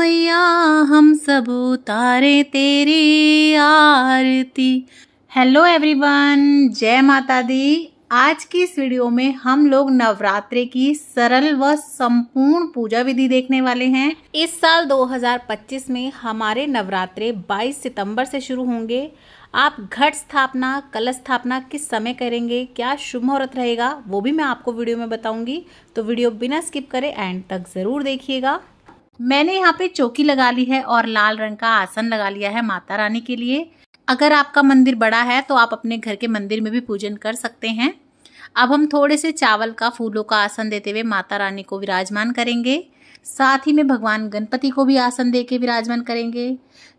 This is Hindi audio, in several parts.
मैया हम सब उतारे तेरी आरती। हेलो एवरीवन, जय माता दी। आज की इस वीडियो में हम लोग नवरात्रे की सरल व संपूर्ण पूजा विधि देखने वाले हैं। इस साल 2025 में हमारे नवरात्रे 22 सितंबर से शुरू होंगे। आप घट स्थापना, कलश स्थापना किस समय करेंगे, क्या शुभ मुहूर्त रहेगा, वो भी मैं आपको वीडियो में बताऊंगी। तो वीडियो बिना स्किप करे एंड तक ज़रूर देखिएगा। मैंने यहाँ पे चौकी लगा ली है और लाल रंग का आसन लगा लिया है माता रानी के लिए। अगर आपका मंदिर बड़ा है तो आप अपने घर के मंदिर में भी पूजन कर सकते हैं। अब हम थोड़े से चावल का फूलों का आसन देते हुए माता रानी को विराजमान करेंगे। साथ ही में भगवान गणपति को भी आसन दे के विराजमान करेंगे।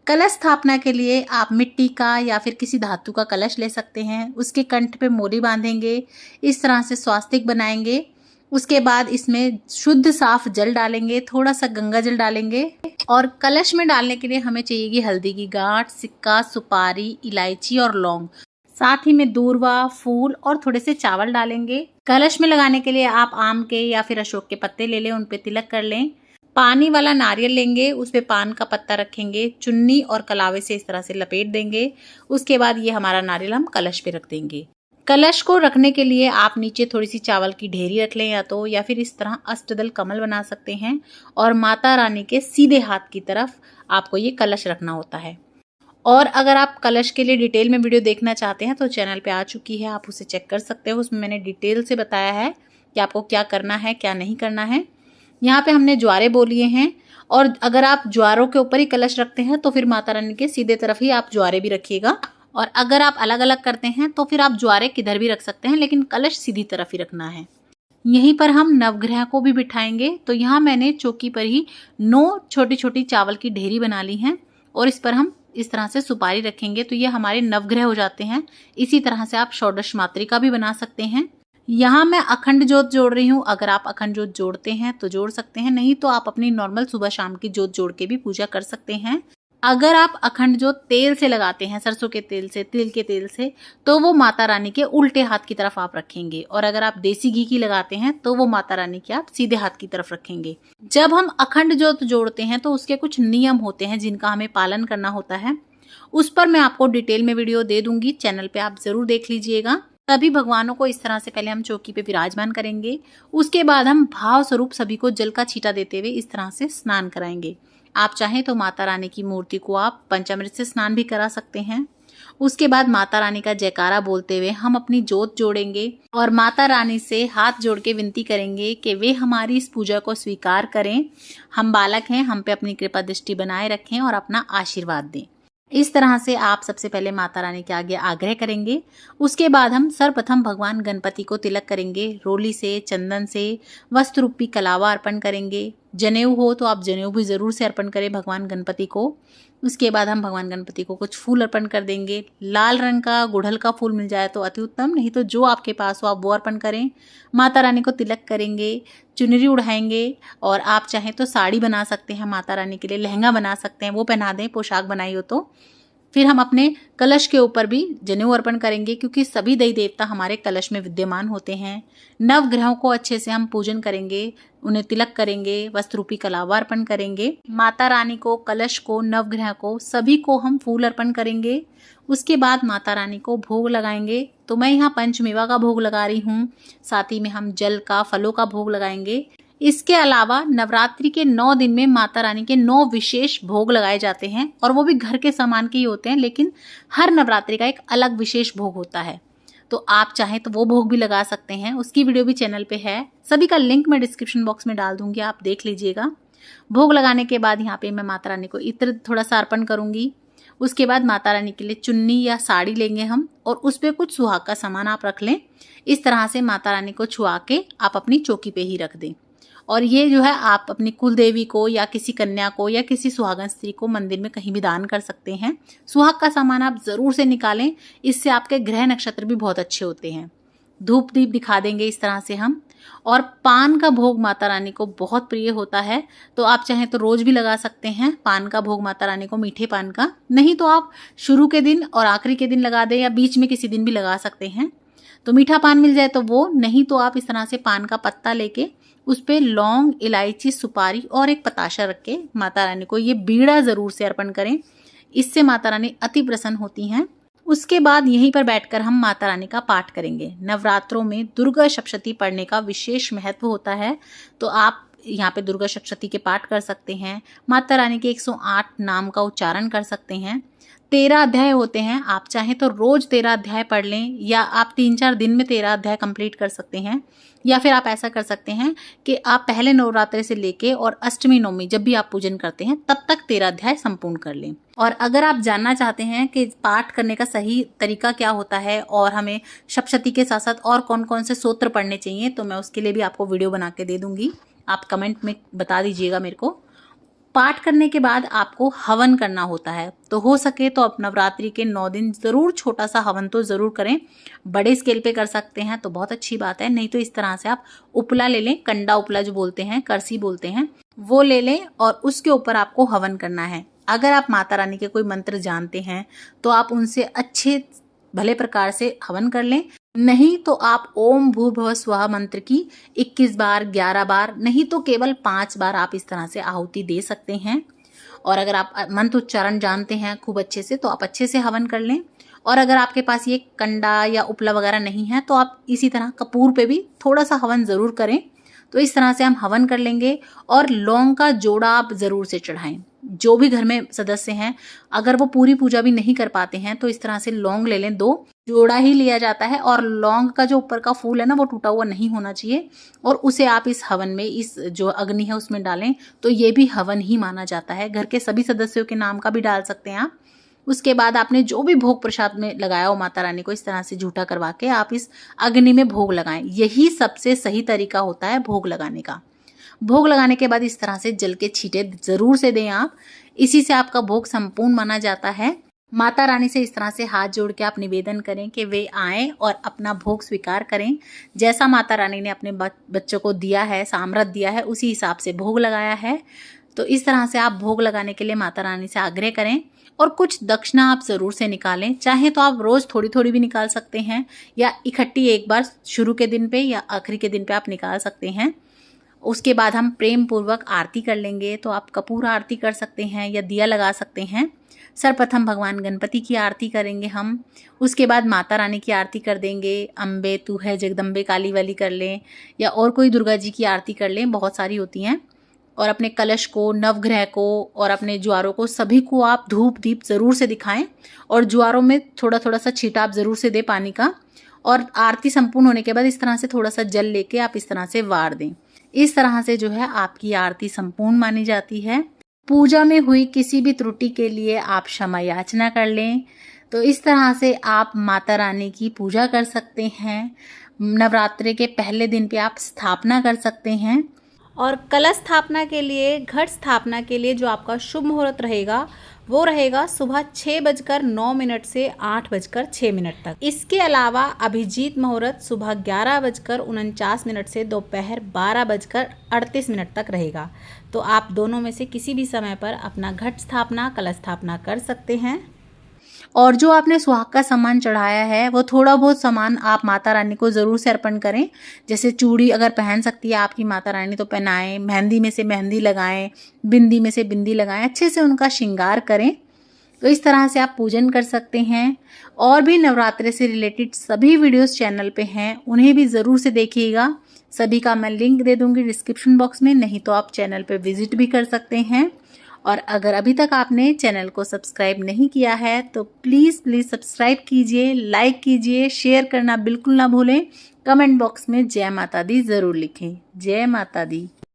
कलश स्थापना के लिए आप मिट्टी का या फिर किसी धातु का कलश ले सकते हैं। उसके कंठ पे मोरी बांधेंगे, इस तरह से स्वास्तिक बनाएंगे। उसके बाद इसमें शुद्ध साफ जल डालेंगे, थोड़ा सा गंगा जल डालेंगे और कलश में डालने के लिए हमें चाहिएगी हल्दी की गांठ, सिक्का, सुपारी, इलायची और लौंग। साथ ही में दूर्वा, फूल और थोड़े से चावल डालेंगे। कलश में लगाने के लिए आप आम के या फिर अशोक के पत्ते ले लें, उन पे तिलक कर लें। पानी वाला नारियल लेंगे, उस पे पान का पत्ता रखेंगे, चुन्नी और कलावे से इस तरह से लपेट देंगे। उसके बाद ये हमारा नारियल हम कलश पे रख देंगे। कलश को रखने के लिए आप नीचे थोड़ी सी चावल की ढेरी रख लें या फिर इस तरह अष्टदल कमल बना सकते हैं और माता रानी के सीधे हाथ की तरफ आपको ये कलश रखना होता है। और अगर आप कलश के लिए डिटेल में वीडियो देखना चाहते हैं तो चैनल पे आ चुकी है, आप उसे चेक कर सकते हो। उसमें मैंने डिटेल से बताया है कि आपको क्या करना है, क्या नहीं करना है। यहाँ पे हमने ज्वारे बोलिए हैं और अगर आप ज्वारों के ऊपर ही कलश रखते हैं तो फिर माता रानी के सीधे तरफ ही आप ज्वारे भी रखिएगा। और अगर आप अलग अलग करते हैं तो फिर आप ज्वारे किधर भी रख सकते हैं, लेकिन कलश सीधी तरफ ही रखना है। यहीं पर हम नवग्रह को भी बिठाएंगे। तो यहाँ मैंने चौकी पर ही 9 छोटी छोटी चावल की ढेरी बना ली हैं और इस पर हम इस तरह से सुपारी रखेंगे। तो ये हमारे नवग्रह हो जाते हैं। इसी तरह से आप षोडश मातृका भी बना सकते हैं। यहाँ मैं अखंड ज्योत जोड़ रही हूँ। अगर आप अखंड ज्योत जोड़ते हैं तो जोड़ सकते हैं, नहीं तो आप अपनी नॉर्मल सुबह शाम की ज्योत जोड़ के भी पूजा कर सकते हैं। अगर आप अखंड ज्योत तेल से लगाते हैं, सरसों के तेल से, तिल के तेल से, तो वो माता रानी के उल्टे हाथ की तरफ आप रखेंगे। और अगर आप देसी घी की लगाते हैं तो वो माता रानी के आप सीधे हाथ की तरफ रखेंगे। जब हम अखंड ज्योत जोड़ते हैं तो उसके कुछ नियम होते हैं जिनका हमें पालन करना होता है। उस पर मैं आपको डिटेल में वीडियो दे दूंगी, चैनल पे आप जरूर देख लीजिएगा। सभी भगवानों को इस तरह से पहले हम चौकी पे विराजमान करेंगे। उसके बाद हम भाव स्वरूप सभी को जल का छींटा देते हुए इस तरह से स्नान कराएंगे। आप चाहें तो माता रानी की मूर्ति को आप पंचामृत से स्नान भी करा सकते हैं। उसके बाद माता रानी का जयकारा बोलते हुए हम अपनी जोत जोड़ेंगे और माता रानी से हाथ जोड़ के विनती करेंगे कि वे हमारी इस पूजा को स्वीकार करें। हम बालक हैं, हम पे अपनी कृपा दृष्टि बनाए रखें और अपना आशीर्वाद दें। इस तरह से आप सबसे पहले माता रानी के आगे आग्रह करेंगे। उसके बाद हम सर्वप्रथम भगवान गणपति को तिलक करेंगे। रोली से, चंदन से वस्त्र रूपी कलावा अर्पण करेंगे। जनेऊ हो तो आप जनेऊ भी जरूर से अर्पण करें भगवान गणपति को। उसके बाद हम भगवान गणपति को कुछ फूल अर्पण कर देंगे। लाल रंग का गुड़हल का फूल मिल जाए तो अति उत्तम, नहीं तो जो आपके पास हो आप वो अर्पण करें। माता रानी को तिलक करेंगे, चुनरी उड़ाएंगे और आप चाहें तो साड़ी बना सकते हैं माता रानी के लिए, लहंगा बना सकते हैं, वो पहना दें, पोशाक बनाई हो तो। फिर हम अपने कलश के ऊपर भी जनेऊ अर्पण करेंगे क्योंकि सभी देवी देवता हमारे कलश में विद्यमान होते हैं। नवग्रहों को अच्छे से हम पूजन करेंगे, उन्हें तिलक करेंगे, वस्त्र रूपी कलावा अर्पण करेंगे। माता रानी को, कलश को, नवग्रह को, सभी को हम फूल अर्पण करेंगे। उसके बाद माता रानी को भोग लगाएंगे। तो मैं यहाँ पंचमेवा का भोग लगा रही हूँ, साथ ही में हम जल का, फलों का भोग लगाएंगे। इसके अलावा नवरात्रि के 9 दिन में माता रानी के 9 विशेष भोग लगाए जाते हैं और वो भी घर के सामान के ही होते हैं, लेकिन हर नवरात्रि का एक अलग विशेष भोग होता है। तो आप चाहें तो वो भोग भी लगा सकते हैं, उसकी वीडियो भी चैनल पे है। सभी का लिंक मैं डिस्क्रिप्शन बॉक्स में डाल दूंगी, आप देख लीजिएगा। भोग लगाने के बाद यहाँ पे मैं माता रानी को इत्र थोड़ा सा अर्पण करूंगी। उसके बाद माता रानी के लिए चुन्नी या साड़ी लेंगे हम और उस पर कुछ सुहाग का सामान आप रख लें। इस तरह से माता रानी को छुआ के आप अपनी चौकी पे ही रख दें। और ये जो है आप अपनी कुल देवी को या किसी कन्या को या किसी सुहागन स्त्री को मंदिर में कहीं भी दान कर सकते हैं। सुहाग का सामान आप जरूर से निकालें, इससे आपके ग्रह नक्षत्र भी बहुत अच्छे होते हैं। धूप दीप दिखा देंगे इस तरह से हम। और पान का भोग माता रानी को बहुत प्रिय होता है, तो आप चाहें तो रोज भी लगा सकते हैं पान का भोग माता रानी को, मीठे पान का। नहीं तो आप शुरू के दिन और आखिरी के दिन लगा दें या बीच में किसी दिन भी लगा सकते हैं। तो मीठा पान मिल जाए तो वो, नहीं तो आप इस तरह से पान का पत्ता लेके उस पे लौंग, इलायची, सुपारी और एक पताशा रख के माता रानी को ये बीड़ा ज़रूर से अर्पण करें। इससे माता रानी अति प्रसन्न होती हैं। उसके बाद यहीं पर बैठकर हम माता रानी का पाठ करेंगे। नवरात्रों में दुर्गा सप्तशती पढ़ने का विशेष महत्व होता है, तो आप यहाँ पे दुर्गा सप्तशती के पाठ कर सकते हैं। माता रानी के 108 नाम का उच्चारण कर सकते हैं। 13 अध्याय होते हैं, आप चाहें तो रोज 13 अध्याय पढ़ लें, या आप 3-4 दिन में 13 अध्याय कंप्लीट कर सकते हैं। या फिर आप ऐसा कर सकते हैं कि आप पहले नवरात्रि से लेके और अष्टमी नवमी जब भी आप पूजन करते हैं तब तक 13 अध्याय संपूर्ण कर लें। और अगर आप जानना चाहते हैं कि पाठ करने का सही तरीका क्या होता है और हमें सप्तशती के साथ साथ और कौन कौन से सूत्र पढ़ने चाहिए, तो मैं उसके लिए भी आपको वीडियो बना के दे दूंगी। आप कमेंट में बता दीजिएगा मेरे को। पाठ करने के बाद आपको हवन करना होता है, तो हो सके तो आप नवरात्रि के 9 दिन ज़रूर छोटा सा हवन तो ज़रूर करें। बड़े स्केल पे कर सकते हैं तो बहुत अच्छी बात है, नहीं तो इस तरह से आप उपला ले लें, कंडा उपला जो बोलते हैं, करसी बोलते हैं, वो ले लें और उसके ऊपर आपको हवन करना है। अगर आप माता रानी के कोई मंत्र जानते हैं तो आप उनसे अच्छे भले प्रकार से हवन कर लें, नहीं तो आप ओम भूर्भुवः स्वः मंत्र की 21 बार, 11 बार, नहीं तो केवल 5 बार आप इस तरह से आहुति दे सकते हैं। और अगर आप मंत्र उच्चारण जानते हैं खूब अच्छे से तो आप अच्छे से हवन कर लें। और अगर आपके पास ये कंडा या उपला वगैरह नहीं है तो आप इसी तरह कपूर पे भी थोड़ा सा हवन ज़रूर करें। तो इस तरह से हम हवन कर लेंगे। और लौंग का जोड़ा आप ज़रूर से चढ़ाएं। जो भी घर में सदस्य हैं, अगर वो पूरी पूजा भी नहीं कर पाते हैं तो इस तरह से लौंग ले लें। 2 जोड़ा ही लिया जाता है और लौंग का जो ऊपर का फूल है ना वो टूटा हुआ नहीं होना चाहिए, और उसे आप इस हवन में, इस जो अग्नि है उसमें डालें, तो ये भी हवन ही माना जाता है। घर के सभी सदस्यों के नाम का भी डाल सकते हैं आप। उसके बाद आपने जो भी भोग प्रसाद में लगाया हो माता रानी को, इस तरह से झूठा करवा के आप इस अग्नि में भोग लगाएं। यही सबसे सही तरीका होता है भोग लगाने का। भोग लगाने के बाद इस तरह से जल के छींटे ज़रूर से दें आप। इसी से आपका भोग संपूर्ण माना जाता है। माता रानी से इस तरह से हाथ जोड़ के आप निवेदन करें कि वे आएं और अपना भोग स्वीकार करें। जैसा माता रानी ने अपने बच्चों को दिया है, सामर्थ्य दिया है, उसी हिसाब से भोग लगाया है। तो इस तरह से आप भोग लगाने के लिए माता रानी से आग्रह करें। और कुछ दक्षिणा आप ज़रूर से निकालें, चाहे तो आप रोज़ थोड़ी थोड़ी भी निकाल सकते हैं, या इकट्ठी एक बार शुरू के दिन पे या आखिरी के दिन पे आप निकाल सकते हैं। उसके बाद हम प्रेम पूर्वक आरती कर लेंगे। तो आप कपूर आरती कर सकते हैं या दिया लगा सकते हैं। सर्वप्रथम भगवान गणपति की आरती करेंगे हम। उसके बाद माता रानी की आरती कर देंगे। अम्बे तू है जगदम्बे काली वाली कर लें, या और कोई दुर्गा जी की आरती कर लें, बहुत सारी होती हैं। और अपने कलश को, नवग्रह को और अपने ज्वारों को, सभी को आप धूप दीप ज़रूर से दिखाएं। और ज्वारों में थोड़ा थोड़ा सा छींटा आप ज़रूर से दें पानी का। और आरती संपूर्ण होने के बाद इस तरह से थोड़ा सा जल लेके आप इस तरह से वार दें। इस तरह से जो है आपकी आरती संपूर्ण मानी जाती है। पूजा में हुई किसी भी त्रुटि के लिए आप क्षमा याचना कर लें। तो इस तरह से आप माता रानी की पूजा कर सकते हैं। नवरात्रि के पहले दिन पे आप स्थापना कर सकते हैं। और कलश स्थापना के लिए, घट स्थापना के लिए जो आपका शुभ मुहूर्त रहेगा वो रहेगा सुबह 6:09 से 8:06 तक। इसके अलावा अभिजीत मुहूर्त सुबह 11:49 से दोपहर 12:38 तक रहेगा। तो आप दोनों में से किसी भी समय पर अपना घट स्थापना, कलश स्थापना कर सकते हैं। और जो आपने सुहाग का सामान चढ़ाया है वो थोड़ा बहुत सामान आप माता रानी को ज़रूर से अर्पण करें। जैसे चूड़ी अगर पहन सकती है आपकी माता रानी तो पहनाएं, मेहंदी में से मेहंदी लगाएं, बिंदी में से बिंदी लगाएं, अच्छे से उनका श्रृंगार करें। तो इस तरह से आप पूजन कर सकते हैं। और भी नवरात्रि से रिलेटेड सभी वीडियोस चैनल पे हैं, उन्हें भी ज़रूर से देखिएगा। सभी का मैं लिंक दे दूँगी डिस्क्रिप्शन बॉक्स में, नहीं तो आप चैनल पर विजिट भी कर सकते हैं। और अगर अभी तक आपने चैनल को सब्सक्राइब नहीं किया है तो प्लीज़ सब्सक्राइब कीजिए, लाइक कीजिए, शेयर करना बिल्कुल ना भूलें। कमेंट बॉक्स में जय माता दी ज़रूर लिखें। जय माता दी।